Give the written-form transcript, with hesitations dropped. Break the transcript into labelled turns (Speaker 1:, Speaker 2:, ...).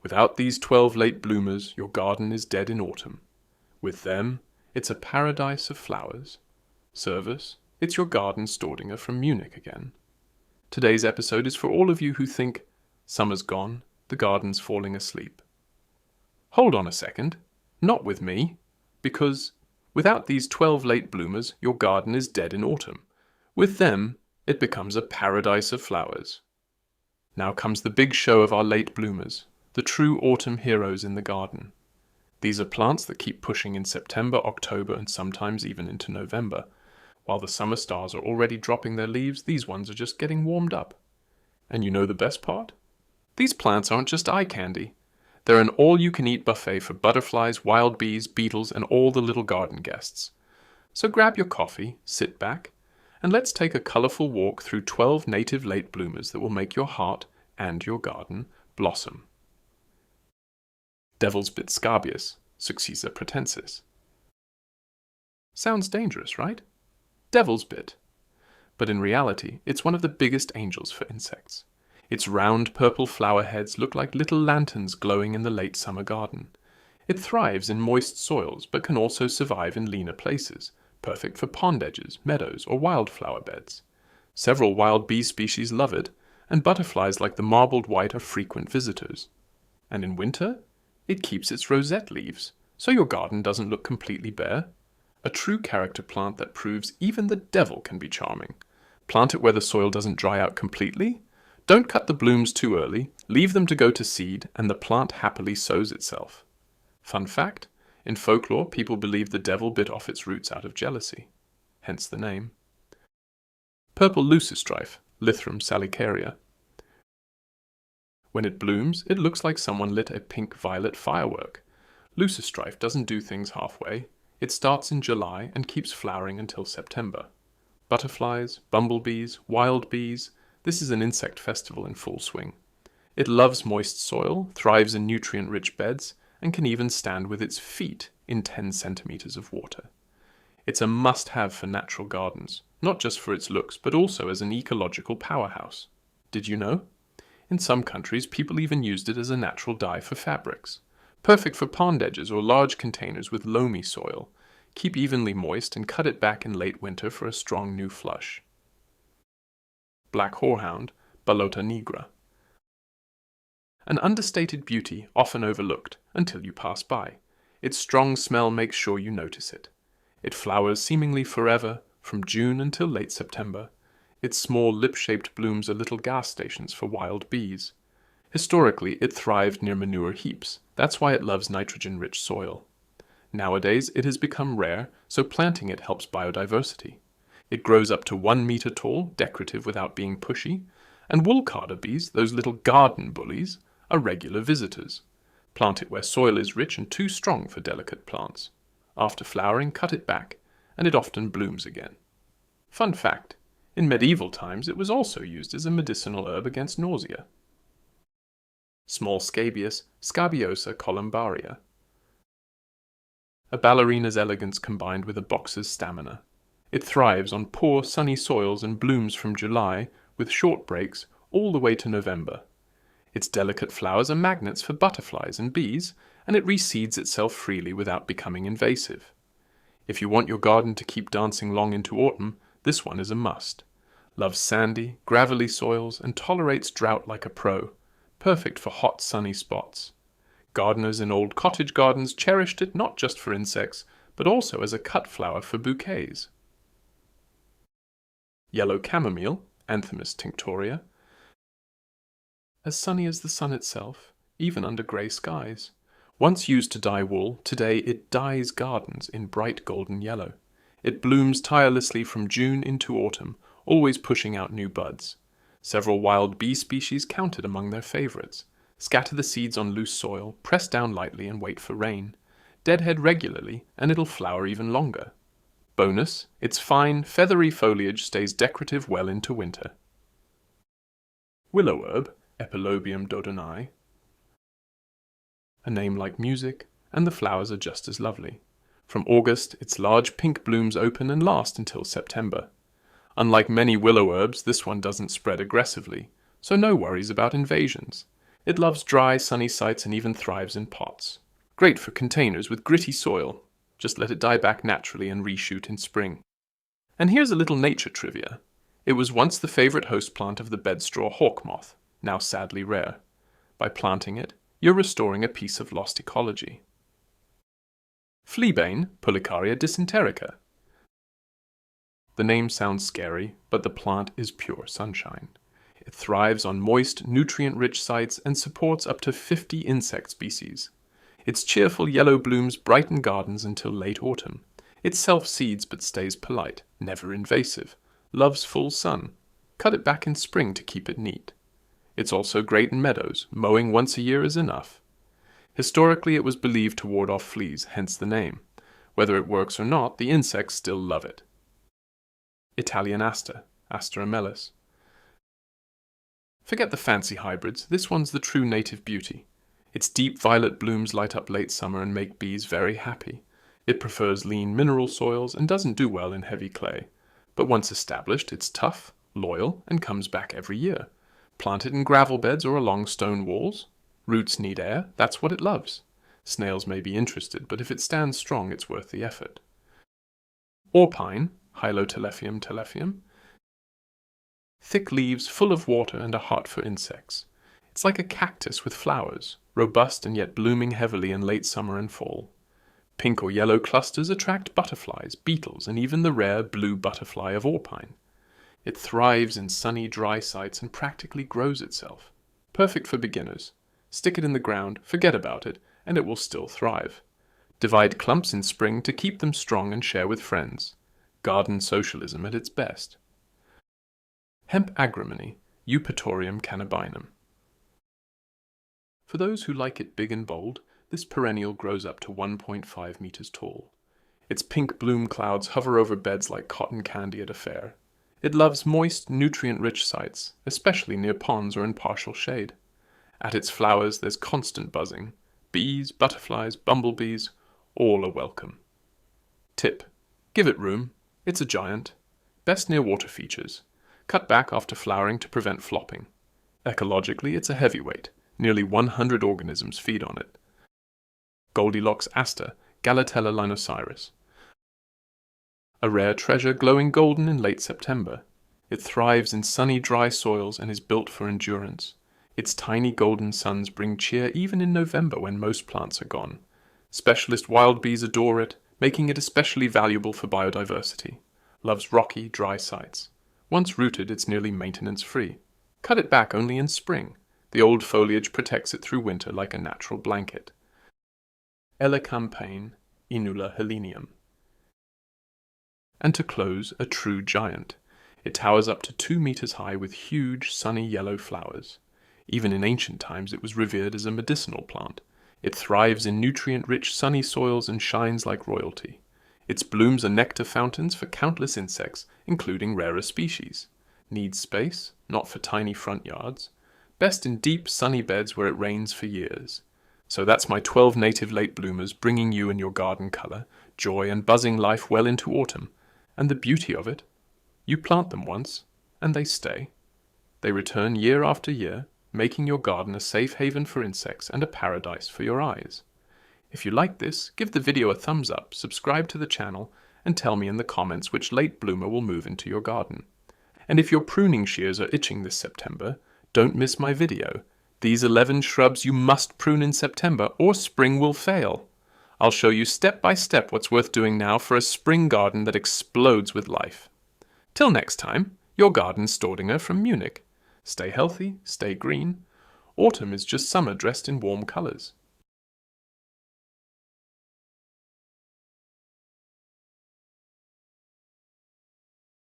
Speaker 1: Without these 12 late bloomers, your garden is dead in autumn. With them, it's a paradise of flowers. Service, it's your garden Stordinger from Munich again. Today's episode is for all of you who think, summer's gone, the garden's falling asleep. Hold on a second, not with me, because without these 12 late bloomers, your garden is dead in autumn. With them, it becomes a paradise of flowers. Now comes the big show of our late bloomers, the true autumn heroes in the garden. These are plants that keep pushing in September, October, and sometimes even into November. While the summer stars are already dropping their leaves, these ones are just getting warmed up. And you know the best part? These plants aren't just eye candy. They're an all-you-can-eat buffet for butterflies, wild bees, beetles, and all the little garden guests. So grab your coffee, sit back, and let's take a colorful walk through 12 native late bloomers that will make your heart and your garden blossom. Devil's Bit Scabious, Successa pratensis. Sounds dangerous, right? Devil's bit. But in reality, it's one of the biggest angels for insects. Its round purple flower heads look like little lanterns glowing in the late summer garden. It thrives in moist soils, but can also survive in leaner places, perfect for pond edges, meadows, or wildflower beds. Several wild bee species love it, and butterflies like the marbled white are frequent visitors. And in winter, it keeps its rosette leaves, so your garden doesn't look completely bare. A true character plant that proves even the devil can be charming. Plant it where the soil doesn't dry out completely. Don't cut the blooms too early, leave them to go to seed, and the plant happily sows itself. Fun fact, in folklore, people believe the devil bit off its roots out of jealousy, hence the name. Purple leucostrife, Lythrum salicaria. When it blooms, it looks like someone lit a pink-violet firework. Leucostrife doesn't do things halfway. It starts in July and keeps flowering until September. Butterflies, bumblebees, wild bees, this is an insect festival in full swing. It loves moist soil, thrives in nutrient-rich beds, and can even stand with its feet in 10 centimeters of water. It's a must-have for natural gardens, not just for its looks, but also as an ecological powerhouse. Did you know? In some countries, people even used it as a natural dye for fabrics. Perfect for pond edges or large containers with loamy soil. Keep evenly moist and cut it back in late winter for a strong new flush. Black horehound, Balota nigra. An understated beauty, often overlooked, until you pass by. Its strong smell makes sure you notice it. It flowers seemingly forever, from June until late September. Its small lip-shaped blooms are little gas stations for wild bees. Historically, it thrived near manure heaps. That's why it loves nitrogen-rich soil. Nowadays, it has become rare, so planting it helps biodiversity. It grows up to 1 meter tall, decorative without being pushy, and woolcarder bees, those little garden bullies, are regular visitors. Plant it where soil is rich and too strong for delicate plants. After flowering, cut it back, and it often blooms again. Fun fact, in medieval times it was also used as a medicinal herb against nausea. Small scabious, Scabiosa columbaria. A ballerina's elegance combined with a boxer's stamina. It thrives on poor, sunny soils and blooms from July, with short breaks, all the way to November. Its delicate flowers are magnets for butterflies and bees, and it reseeds itself freely without becoming invasive. If you want your garden to keep dancing long into autumn, this one is a must. Loves sandy, gravelly soils, and tolerates drought like a pro. Perfect for hot, sunny spots. Gardeners in old cottage gardens cherished it not just for insects, but also as a cut flower for bouquets. Yellow chamomile, Anthemis tinctoria. As sunny as the sun itself, even under grey skies. Once used to dye wool, today it dyes gardens in bright golden yellow. It blooms tirelessly from June into autumn, always pushing out new buds. Several wild bee species count it among their favorites. Scatter the seeds on loose soil, press down lightly and wait for rain. Deadhead regularly, and it'll flower even longer. Bonus, its fine, feathery foliage stays decorative well into winter. Willow herb, Epilobium dodonii. A name like music, and the flowers are just as lovely. From August, its large pink blooms open and last until September. Unlike many willow herbs, this one doesn't spread aggressively, so no worries about invasions. It loves dry, sunny sites and even thrives in pots. Great for containers with gritty soil. Just let it die back naturally and reshoot in spring. And here's a little nature trivia. It was once the favorite host plant of the bedstraw hawk moth, now sadly rare. By planting it, you're restoring a piece of lost ecology. Fleabane, Pulicaria dysenterica. The name sounds scary, but the plant is pure sunshine. It thrives on moist, nutrient-rich sites and supports up to 50 insect species. Its cheerful yellow blooms brighten gardens until late autumn. It self-seeds but stays polite, never invasive, loves full sun. Cut it back in spring to keep it neat. It's also great in meadows. Mowing once a year is enough. Historically, it was believed to ward off fleas, hence the name. Whether it works or not, the insects still love it. Italian aster, Aster amelis. Forget the fancy hybrids, this one's the true native beauty. Its deep violet blooms light up late summer and make bees very happy. It prefers lean mineral soils and doesn't do well in heavy clay. But once established, it's tough, loyal, and comes back every year. Plant it in gravel beds or along stone walls. Roots need air, that's what it loves. Snails may be interested, but if it stands strong, it's worth the effort. Orpine, Hylotelephium telephium. Thick leaves full of water and a heart for insects. It's like a cactus with flowers, robust and yet blooming heavily in late summer and fall. Pink or yellow clusters attract butterflies, beetles, and even the rare blue butterfly of Orpine. It thrives in sunny, dry sites and practically grows itself. Perfect for beginners. Stick it in the ground, forget about it, and it will still thrive. Divide clumps in spring to keep them strong and share with friends. Garden socialism at its best. Hemp agrimony, Eupatorium cannabinum. For those who like it big and bold, this perennial grows up to 1.5 meters tall. Its pink bloom clouds hover over beds like cotton candy at a fair. It loves moist, nutrient-rich sites, especially near ponds or in partial shade. At its flowers there's constant buzzing. Bees, butterflies, bumblebees, all are welcome. Tip: give it room. It's a giant. Best near water features. Cut back after flowering to prevent flopping. Ecologically, it's a heavyweight. Nearly 100 organisms feed on it. Goldilocks aster, Galatella linosyris. A rare treasure glowing golden in late September. It thrives in sunny, dry soils and is built for endurance. Its tiny golden suns bring cheer even in November when most plants are gone. Specialist wild bees adore it, making it especially valuable for biodiversity. Loves rocky, dry sites. Once rooted, it's nearly maintenance-free. Cut it back only in spring. The old foliage protects it through winter like a natural blanket. Elecampane, Inula helenium. And to close, a true giant. It towers up to 2 meters high with huge, sunny yellow flowers. Even in ancient times it was revered as a medicinal plant. It thrives in nutrient-rich sunny soils and shines like royalty. Its blooms are nectar fountains for countless insects, including rarer species. Needs space, not for tiny front yards. Best in deep, sunny beds where it rains for years. So that's my 12 native late bloomers bringing you and your garden colour, joy and buzzing life well into autumn. And the beauty of it? You plant them once, and they stay. They return year after year, making your garden a safe haven for insects and a paradise for your eyes. If you like this, give the video a thumbs up, subscribe to the channel, and tell me in the comments which late bloomer will move into your garden. And if your pruning shears are itching this September, don't miss my video. These 11 shrubs you must prune in September or spring will fail. I'll show you step by step what's worth doing now for a spring garden that explodes with life. Till next time, your garden Stordinger from Munich. Stay healthy, stay green. Autumn is just summer dressed in warm colors.